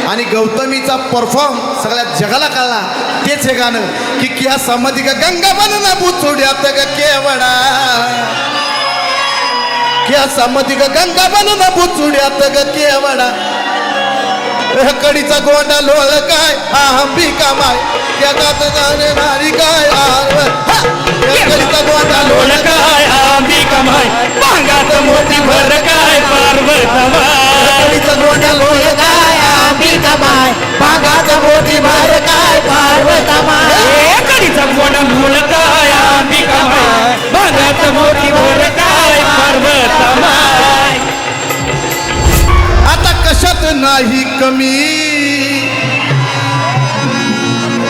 आणि गौतमीचा परफॉर्म सगळ्या जगाला कळला. तेच हे गाणं की क्या समाधी का गंगा बनना बुचुड्यात ग केवडा, क्या समाधी का गंगा बनना बुचुड्यात ग केवडा. कडीचा गोंडा लोळ काय अंबिका माय, त्या गात जाणे नारी काय कडीचा गोंडा लोळ काय अंबिका माय, भांगात मोती भर काय पार्वतमाय. कडीचा गोंडा लोळ काय अंबिका माय, भागात मोठी भर काय पार्वतमाय. कडीचा गोंडा लोळ काय अंबिका माय, भांगात मोती भर काय पार्वतमाय. आता कशात नाही कमी,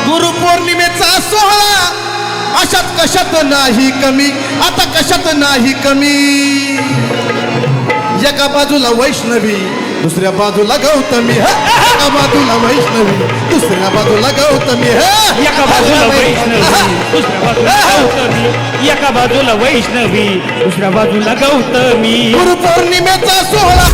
गुरुपौर्णिमेचा सोहळा अशात कशात नाही कमी, आता कशात नाही कमी. एका बाजूला वैष्णवी दुसऱ्या बाजूला गौतमी, एका बाजूला वैष्णवी दुसऱ्या बाजूला गौतमी, एका बाजूला वैष्णवी दुसऱ्या बाजूला गौतमी, एका बाजूला वैष्णवी दुसऱ्या बाजूला गौतमी. गुरुपौर्णिमेचा सोहळा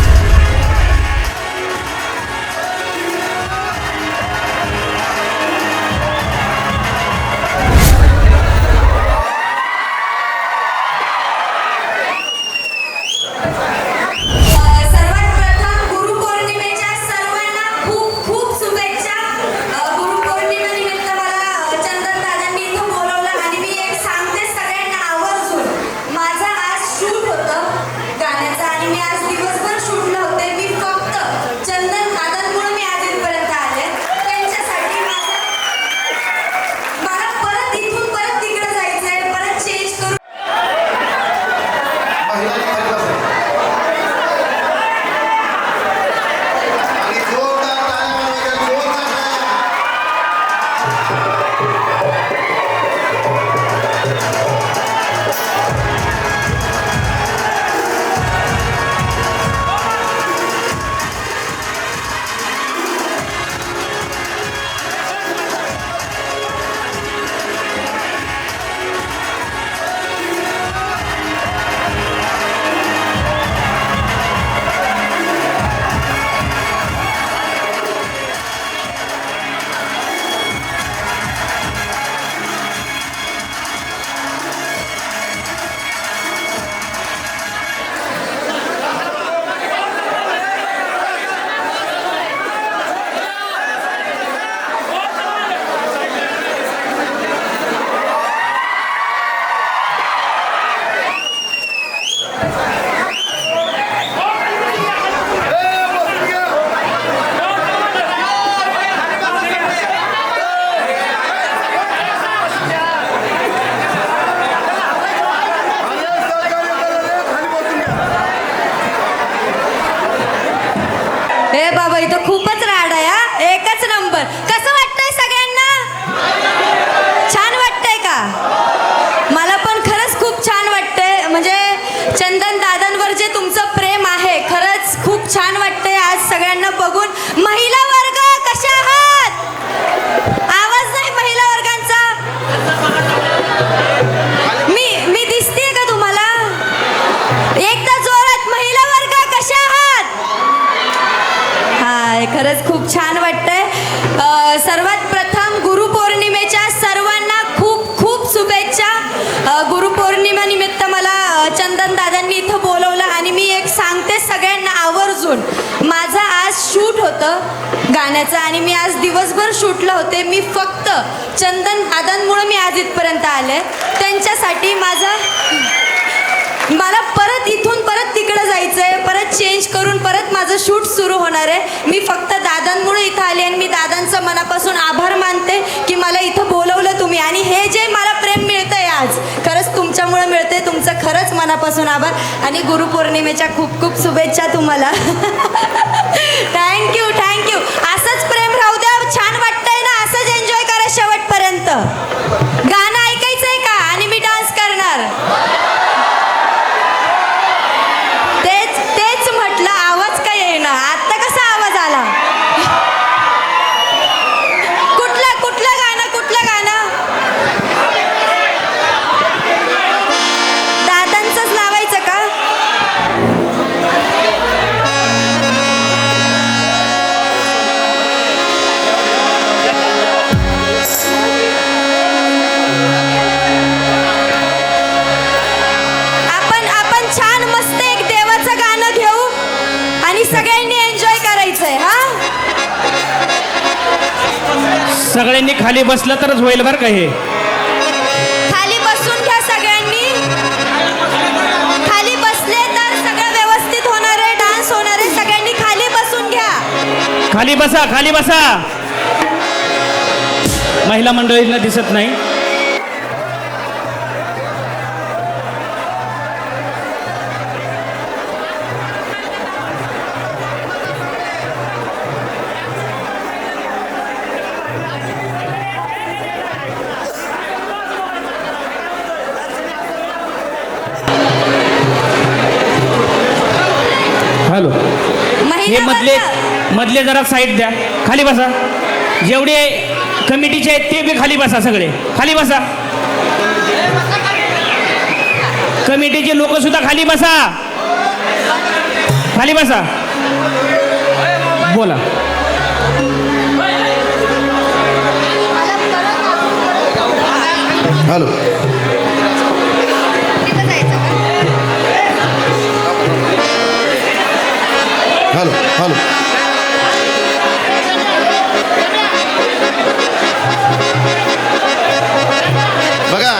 बाबा इथं खूपच राड आहे हा. एकच नंबर. कसं वाटतंय सगळ्यांना? छान वाटतंय का? मला पण खरंच खूप छान वाटतंय. म्हणजे चंदन दादांवर जे तुमचं प्रेम आहे खरंच खूप छान वाटतंय आज सगळ्यांना बघून. महिला वर्ग कशा आहात? आवाज नाही महिला वर्गांचा. मी दिसतेय का तुम्हाला? एकदा जोरात महिला वर्ग कशा आहात? खरंच खूप छान वाटतंय. सर्वात प्रथम गुरुपौर्णिमेच्या सर्वांना खूप खूप शुभेच्छा. गुरुपौर्णिमा निमित्त मला चंदन दादांनी इथं बोलवलं आणि मी एक सांगते सगळ्यांना आवर्जून, माझं आज शूट होतं गाण्याचं आणि मी आज दिवसभर शूटला होते. मी फक्त चंदन दादांमुळे मी आज इथपर्यंत आले. त्यांच्यासाठी मला परत इथून परत तिकडं जायचं आहे, परत चेंज करून परत माझं शूट सुरू होणार आहे. मी फक्त दादांमुळे इथं आले आणि मी दादांचं मनापासून आभार मानते की मला इथं बोलवलं तुम्ही. आणि हे जे मला प्रेम मिळतंय आज खरंच तुमच्यामुळे मिळते. तुमचं खरंच मनापासून आभार आणि गुरुपौर्णिमेच्या खूप खूप शुभेच्छा तुम्हाला. Thank you thank you. असंच प्रेम राहू द्या. छान वाटतंय ना? असंच एन्जॉय करा शेवटपर्यंत. गाणं ऐकायचंय का? आणि मी डान्स करणार. तेच म्हटलं. आवाज काय येईना? आत्ता कसा आवाज आला? कुठलं गाणं? दादांचंच लावायचं का? सगळ्यांनी खाली बसलं तरच होईल बरं का हे. खाली बसून घ्या सगळ्यांनी. खाली बसले तर सगळं व्यवस्थित होणार आहे, डान्स होणार आहे. सगळ्यांनी खाली बसून घ्या. खाली बसा, खाली बसा. महिला मंडळींना दिसत नाही. हॅलो, हे महिला मधले वर्ग. मधले जरा साईड द्या. खाली बसा. जेवढे कमिटीचे आहेत ते बी खाली बसा. सगळे खाली बसा. कमिटीचे लोक सुद्धा खाली बसा. खाली बसा. बोला. हॅलो, तिथं जायचं का? Hello, hello. बघा,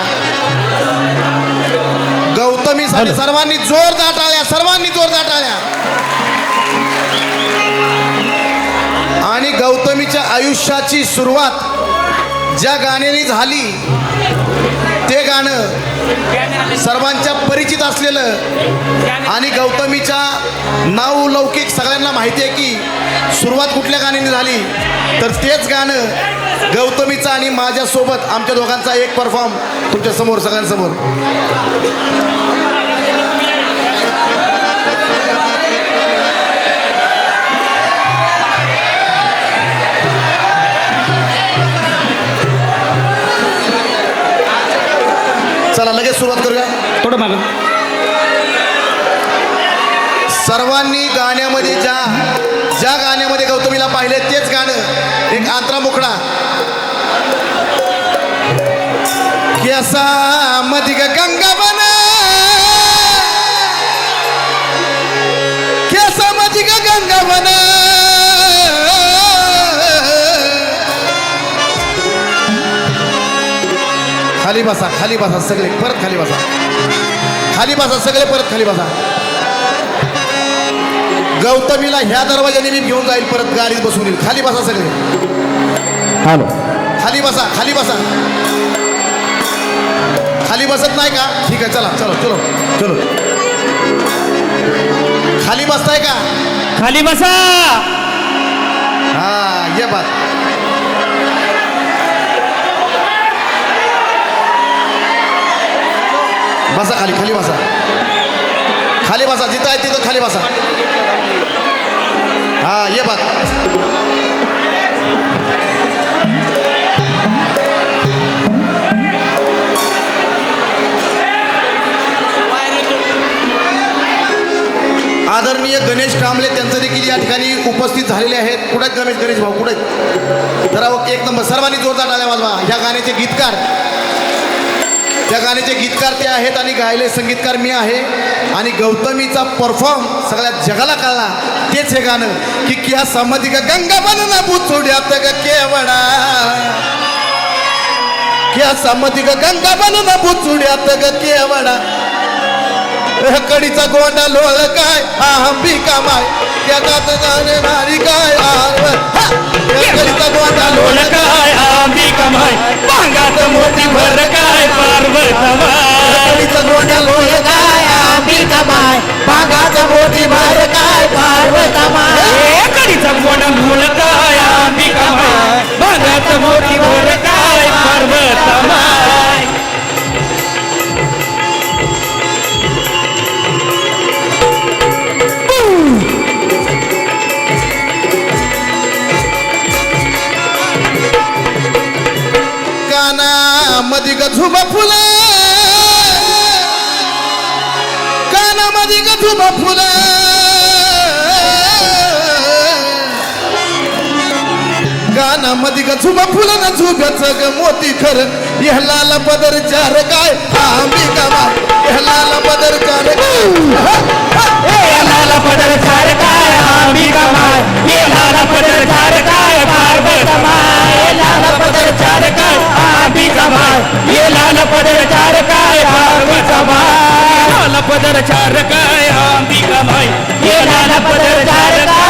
गौतमीसाठी सर्वांनी जोरदार टाळ्या, सर्वांनी जोरदार टाळ्या. आणि गौतमीच्या आयुष्याची सुरुवात ज्या गाण्याने झाली ते गाणं सर्वांच्या परिचित असलेलं आणि गौतमीच्या नावलौकिक सगळ्यांना माहिती आहे की सुरुवात कुठल्या गाण्याने झाली, तर तेच गाणं गौतमीचा आणि माझ्यासोबत आमच्या दोघांचा एक परफॉर्म तुमच्या समोर सगळ्यांसमोर. चला लगेच सुरुवात करूया. थोडं मागं. सर्वांनी गाण्यामध्ये ज्या गाण्यामध्ये गौतमीला पाहिले तेच गाणं, एक आंतरा मुखडा. केसा मधिक गंगा बन, केसा मधिक गंगा बन, खाली बसा, खाली बसा सगळे, परत खाली बसा, खाली बसा सगळे, परत खाली बसा. गौतमीला ह्या दरवाजाने मी घेऊन जाईल, परत गाडीत बसून येईल. खाली बसा सगळे. हॅलो, खाली बसा, खाली बसा. खाली बसत नाही का? ठीक आहे, चला चलो चलो चलो. खाली बसताय का? खाली बसा. हा, ये बात. बसा खाली, खाली बसा, खाली बसा. जिथं आहे तिथं खाली बसा. हा, ये बात. आदरणीय गणेश कांबळे त्यांचं देखील या ठिकाणी उपस्थित झालेले आहेत. कुठे आहेत गणेश भाऊ, कुठे आहेत? जरा एक नंबर. सर्वांनी जोरदार टाळ्या वाजवा. ह्या गाण्याचे गीतकार, त्या गाण्याचे गीतकार ते आहेत आणि गायले संगीतकार मी आहे. आणि गौतमीचा परफॉर्म सगळ्या जगाला कळला तेच हे गाणं की क्या समधी गंगा बनना बुचुड्यात ग केवडा, क्या समधी गंगा बनना बुचुड्यात ग केवडा. कडीचा गोंडा लोळ काय अंबिका माय, त्या गात नारी काय कडीचा गोंडा लोळ काय अंबिका माय, भांगात मोती भर काय पार्वतमाय. कडीचा गोंडा लोळ काय अंबिका माय, भागात मोठी भर काय पार्वतमाय. कडीचा गोंडा लोळ काय अंबिका माय, भांगात मोती भर काय पार्वतमाय. कानामध्ये ग झुबा फुलं, कानामध्ये ग झुबा फुलं, कानामध्ये ग झुबा फुलं ना झुब्याचं ग मोती खर. ह्याला पदर चार काय अंबिका माय, ह्याला पदर चार लाला पदर चार काय अंबिका माय, लाला पदर चार काय पार्वतमाय. लाला पदर पदर चार काय अंबिका माय ये लाल पदर चार काय